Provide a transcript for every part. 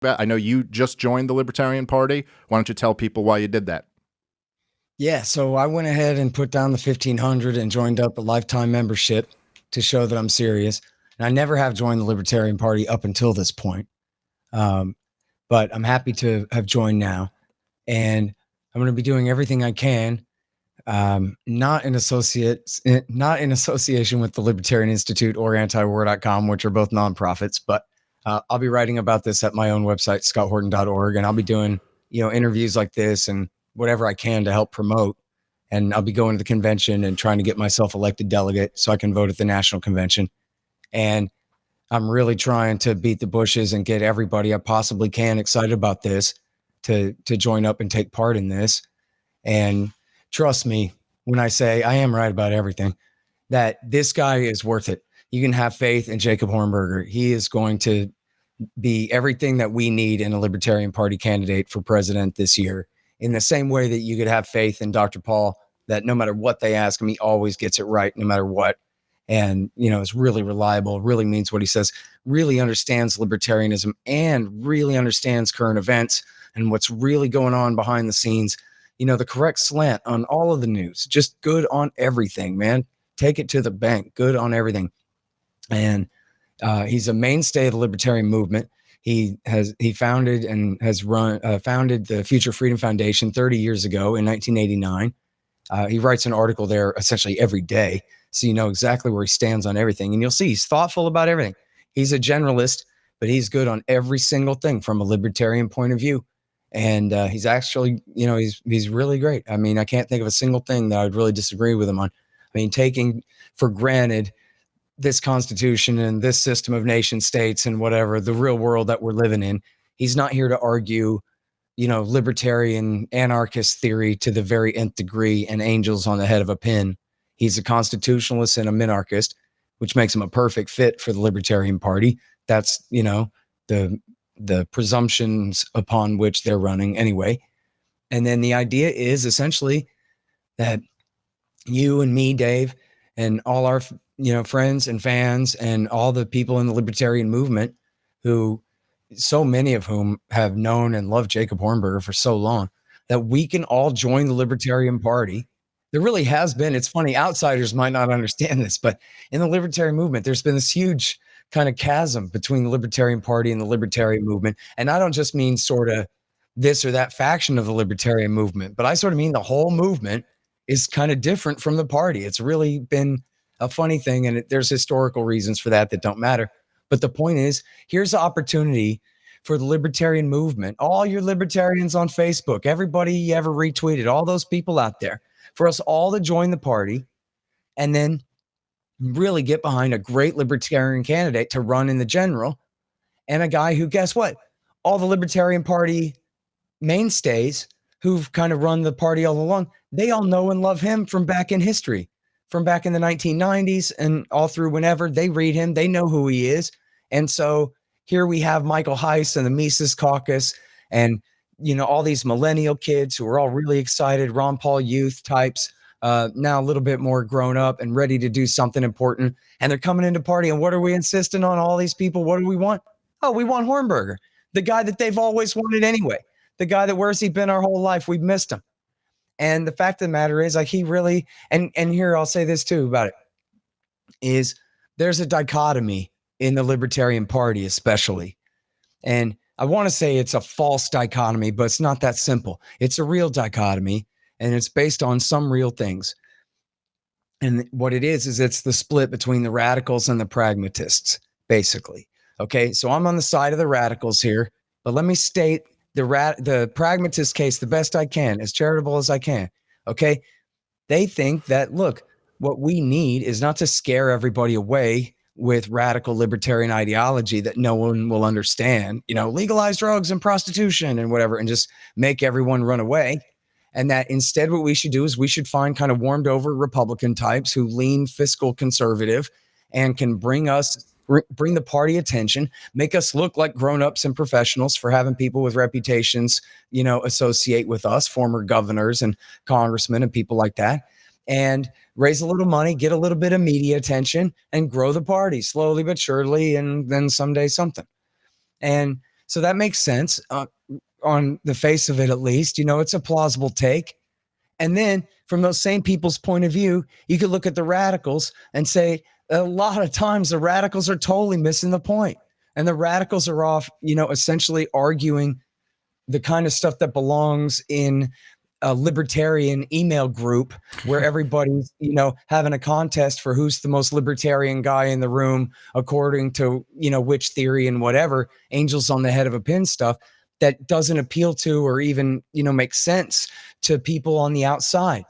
I know you just joined the Libertarian Party. Why don't you tell people why you did that? Yeah, so I went ahead and put down the 1500 and joined up a lifetime membership to show that I'm serious. And I never have joined the Libertarian Party up until this point. Um, but I'm happy to have joined now. And I'm going to be doing everything I can, not in association with the Libertarian Institute or antiwar.com, which are both nonprofits, but I'll be writing about this at my own website, scotthorton.org, and I'll be doing, interviews like this and whatever I can to help promote. And I'll be going to the convention and trying to get myself elected delegate so I can vote at the national convention. And I'm really trying to beat the bushes and get everybody I possibly can excited about this to join up and take part in this. And trust me when I say I am right about everything, that this guy is worth it. You can have faith in Jacob Hornberger. He is going to be everything that we need in a Libertarian Party candidate for president this year. In the same way that you could have faith in Dr. Paul, that no matter what they ask him, he always gets it right, no matter what. And, is really reliable, really means what he says, really understands libertarianism and really understands current events and what's really going on behind the scenes. The correct slant on all of the news, just good on everything, man. Take it to the bank, good on everything. And he's a mainstay of the libertarian movement. He founded and has founded the Future Freedom Foundation 30 years ago in 1989. He writes an article there essentially every day, so you know exactly where he stands on everything. And you'll see he's thoughtful about everything. He's a generalist, but he's good on every single thing from a libertarian point of view. And he's actually, he's really great. I mean, I can't think of a single thing that I would really disagree with him on. I mean, taking for granted this constitution and this system of nation states and whatever, the real world that we're living in, he's not here to argue, libertarian anarchist theory to the very nth degree and angels on the head of a pin. He's a constitutionalist and a minarchist, which makes him a perfect fit for the Libertarian Party. That's, the presumptions upon which they're running anyway. And then the idea is essentially that you and me, Dave, and all our, friends and fans and all the people in the libertarian movement who so many of whom have known and loved Jacob Hornberger for so long, that we can all join the Libertarian Party. There really has been, it's funny, outsiders might not understand this, but in the libertarian movement, there's been this huge kind of chasm between the Libertarian Party and the libertarian movement. And I don't just mean sort of this or that faction of the libertarian movement, but I sort of mean the whole movement is kind of different from the party. It's really been a funny thing, and there's historical reasons for that don't matter. But the point is, here's the opportunity for the libertarian movement, all your libertarians on Facebook, everybody you ever retweeted, all those people out there, for us all to join the party and then really get behind a great libertarian candidate to run in the general, and a guy who, guess what? All the Libertarian Party mainstays who've kind of run the party all along, they all know and love him from back in history, from back in the 1990s and all through whenever. They read him, they know who he is. And so here we have Michael Heiss and the Mises Caucus and, all these millennial kids who are all really excited, Ron Paul youth types, now a little bit more grown up and ready to do something important. And they're coming into party. And what are we insisting on all these people? What do we want? Oh, we want Hornberger, the guy that they've always wanted anyway, the guy that where's he been our whole life? We've missed him. And the fact of the matter is, like, he really, and here I'll say this too about it, is there's a dichotomy in the Libertarian Party, especially. And I want to say it's a false dichotomy, but it's not that simple. It's a real dichotomy, and it's based on some real things. And what it is it's the split between the radicals and the pragmatists, basically. Okay, so I'm on the side of the radicals here, but let me state the pragmatist case the best I can, as charitable as I can. Okay, they think that, look, what we need is not to scare everybody away with radical libertarian ideology that no one will understand, legalize drugs and prostitution and whatever, and just make everyone run away. And that instead what we should do is we should find kind of warmed over Republican types who lean fiscal conservative and can bring the party attention, make us look like grown-ups and professionals for having people with reputations, associate with us, former governors and congressmen and people like that, and raise a little money, get a little bit of media attention, and grow the party slowly but surely, and then someday something. And So that makes sense on the face of it, at least. It's a plausible take. And then from those same people's point of view, you could look at the radicals and say a lot of times the radicals are totally missing the point. And the radicals are off, essentially arguing the kind of stuff that belongs in a libertarian email group where everybody's, having a contest for who's the most libertarian guy in the room, according to, which theory and whatever, angels on the head of a pin stuff that doesn't appeal to or even, make sense to people on the outside.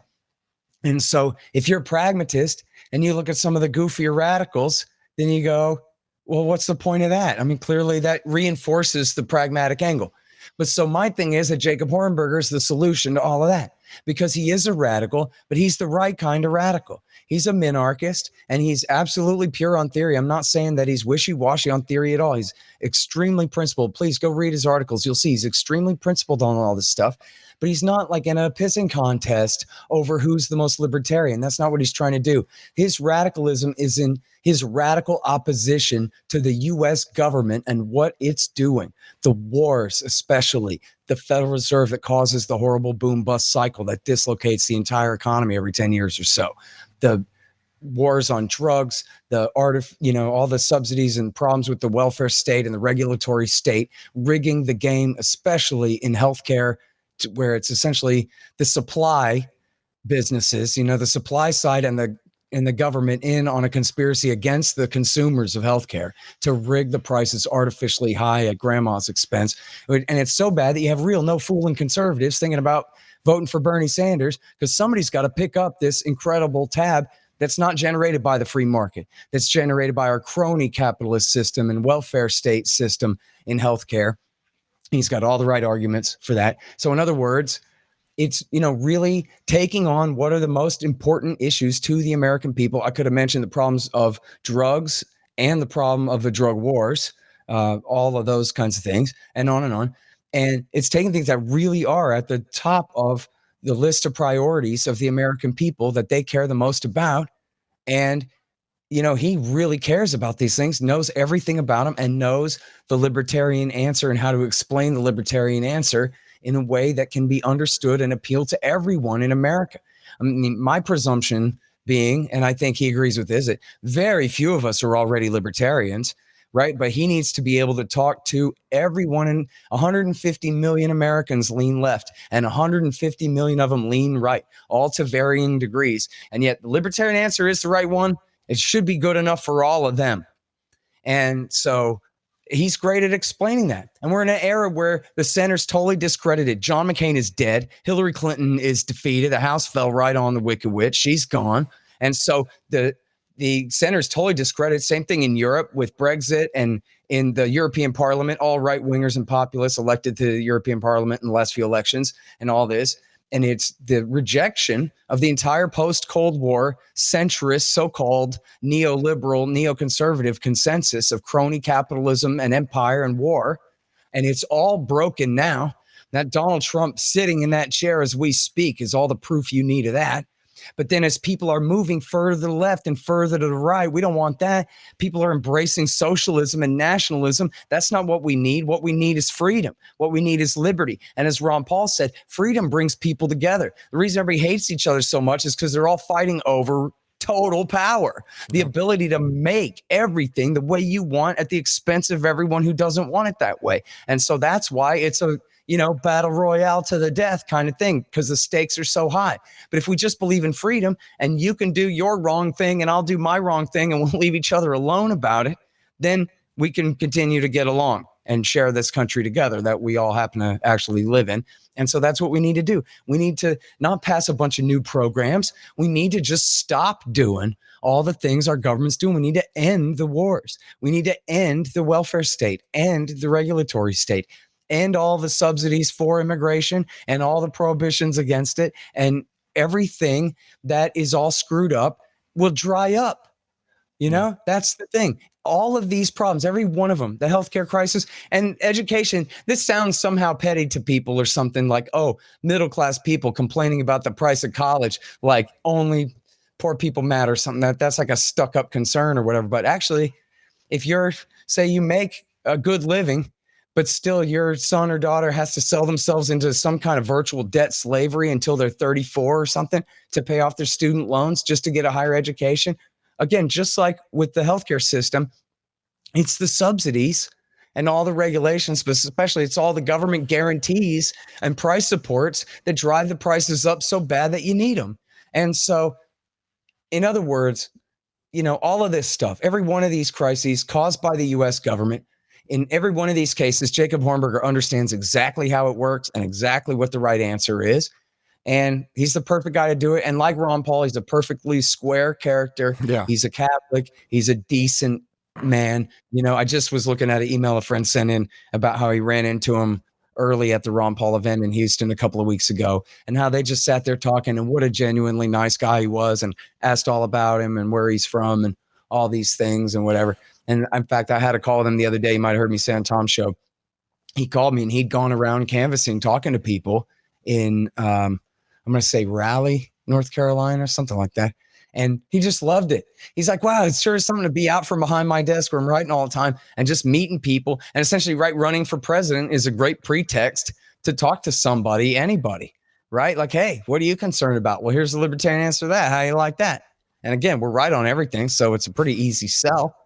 And so if you're a pragmatist and you look at some of the goofier radicals, then you go, well, what's the point of that? I mean, clearly that reinforces the pragmatic angle. But so my thing is that Jacob Hornberger is the solution to all of that, because he is a radical, but he's the right kind of radical. He's a minarchist and he's absolutely pure on theory. I'm not saying that he's wishy-washy on theory at all. He's extremely principled. Please go read his articles. You'll see he's extremely principled on all this stuff, but he's not like in a pissing contest over who's the most libertarian. That's not what he's trying to do. His radicalism is in his radical opposition to the U.S. government and what it's doing. The wars, especially the Federal Reserve that causes the horrible boom bust cycle that dislocates the entire economy every 10 years or so. The wars on drugs, the art of, all the subsidies and problems with the welfare state and the regulatory state, rigging the game, especially in healthcare, where it's essentially the supply businesses, the supply side and the government in on a conspiracy against the consumers of healthcare to rig the prices artificially high at grandma's expense. And it's so bad that you have real no fooling conservatives thinking about voting for Bernie Sanders because somebody's got to pick up this incredible tab that's not generated by the free market, that's generated by our crony capitalist system and welfare state system in healthcare. He's got all the right arguments for that. So in other words, it's, really taking on what are the most important issues to the American people. I could have mentioned the problems of drugs and the problem of the drug wars, all of those kinds of things, and on and on. And it's taking things that really are at the top of the list of priorities of the American people that they care the most about. And, he really cares about these things, knows everything about them, and knows the libertarian answer and how to explain the libertarian answer in a way that can be understood and appeal to everyone in America. I mean, my presumption being, and I think he agrees with this, that very few of us are already libertarians, right? But he needs to be able to talk to everyone, and 150 million Americans lean left and 150 million of them lean right, all to varying degrees. And yet the libertarian answer is the right one. It should be good enough for all of them. And so he's great at explaining that. And we're in an era where the center's totally discredited. John McCain is dead. Hillary Clinton is defeated. The House fell right on the Wicked Witch. She's gone. And so the center's totally discredited. Same thing in Europe with Brexit, and in the European Parliament, all right-wingers and populists elected to the European Parliament in the last few elections and all this. And it's the rejection of the entire post-Cold War centrist, so-called neoliberal, neoconservative consensus of crony capitalism and empire and war. And it's all broken now. That Donald Trump sitting in that chair as we speak is all the proof you need of that. But then as people are moving further to the left and further to the right, we don't want that. People are embracing socialism and nationalism. That's not what we need. What we need is freedom. What we need is liberty. And as Ron Paul said, freedom brings people together. The reason everybody hates each other so much is because they're all fighting over total power, the ability to make everything the way you want at the expense of everyone who doesn't want it that way. And so that's why it's a battle royale to the death kind of thing, because the stakes are so high. But if we just believe in freedom and you can do your wrong thing and I'll do my wrong thing and we'll leave each other alone about it, then we can continue to get along and share this country together that we all happen to actually live in. And so that's what we need to do. We need to not pass a bunch of new programs. We need to just stop doing all the things our government's doing. We need to end the wars. We need to end the welfare state, end the regulatory state, end all the subsidies for immigration and all the prohibitions against it. And everything that is all screwed up will dry up. That's the thing. All of these problems, every one of them, the healthcare crisis and education, this sounds somehow petty to people or something like, oh, middle-class people complaining about the price of college, like only poor people matter, something that's like a stuck-up concern or whatever. But actually, if say you make a good living, but still your son or daughter has to sell themselves into some kind of virtual debt slavery until they're 34 or something to pay off their student loans just to get a higher education. Again, just like with the healthcare system, it's the subsidies and all the regulations, but especially it's all the government guarantees and price supports that drive the prices up so bad that you need them. And so, in other words, all of this stuff, every one of these crises caused by the US government, in every one of these cases, Jacob Hornberger understands exactly how it works and exactly what the right answer is. And he's the perfect guy to do it. And like Ron Paul, he's a perfectly square character. Yeah. He's a Catholic. He's a decent man. I just was looking at an email a friend sent in about how he ran into him early at the Ron Paul event in Houston a couple of weeks ago, and how they just sat there talking, and what a genuinely nice guy he was, and asked all about him and where he's from and all these things and whatever. And in fact, I had a call with him the other day. You might have heard me say on Tom's show. He called me and he'd gone around canvassing, talking to people in, I'm going to say Raleigh, North Carolina, or something like that. And he just loved it. He's like, wow, it sure is something to be out from behind my desk where I'm writing all the time and just meeting people. And essentially, running for president is a great pretext to talk to somebody, anybody, right? Like, hey, what are you concerned about? Well, here's the libertarian answer to that. How do you like that? And again, we're right on everything. So it's a pretty easy sell.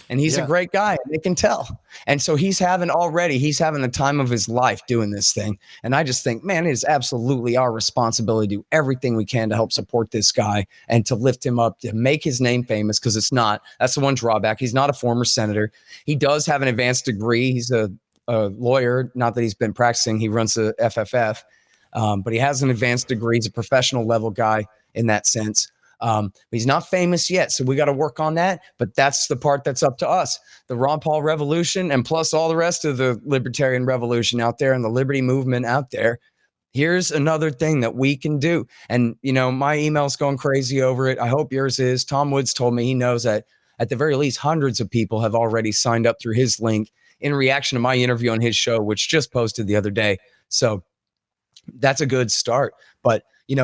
And he's a great guy. They can tell. And so he's having the time of his life doing this thing. And I just think, man, it is absolutely our responsibility to do everything we can to help support this guy and to lift him up, to make his name famous, because that's the one drawback. He's not a former senator. He does have an advanced degree. He's a lawyer, not that he's been practicing. He runs the FFF, but he has an advanced degree. He's a professional level guy in that sense. But he's not famous yet, so we got to work on that. But that's the part that's up to us. The Ron Paul revolution, and plus all the rest of the libertarian revolution out there and the liberty movement out there. Here's another thing that we can do. And, my email's going crazy over it. I hope yours is. Tom Woods told me he knows that at the very least, hundreds of people have already signed up through his link in reaction to my interview on his show, which just posted the other day. So that's a good start. But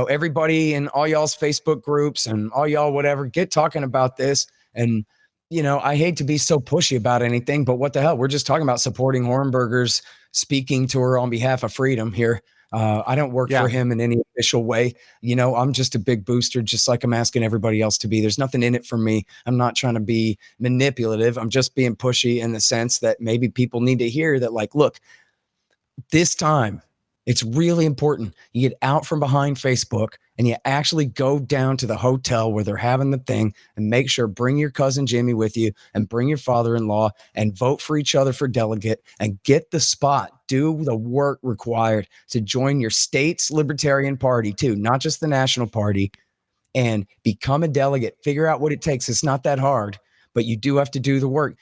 everybody in all y'all's Facebook groups and all y'all, whatever, get talking about this. And, I hate to be so pushy about anything, but what the hell? We're just talking about supporting Hornberger's speaking tour on behalf of freedom here. I don't work for him in any official way. I'm just a big booster, just like I'm asking everybody else to be. There's nothing in it for me. I'm not trying to be manipulative. I'm just being pushy in the sense that maybe people need to hear that, like, look, this time, it's really important you get out from behind Facebook and you actually go down to the hotel where they're having the thing and make sure, bring your cousin Jimmy with you and bring your father-in-law and vote for each other for delegate and get the spot. Do the work required to join your state's Libertarian Party too, not just the national party, and become a delegate. Figure out what it takes. It's not that hard, but you do have to do the work.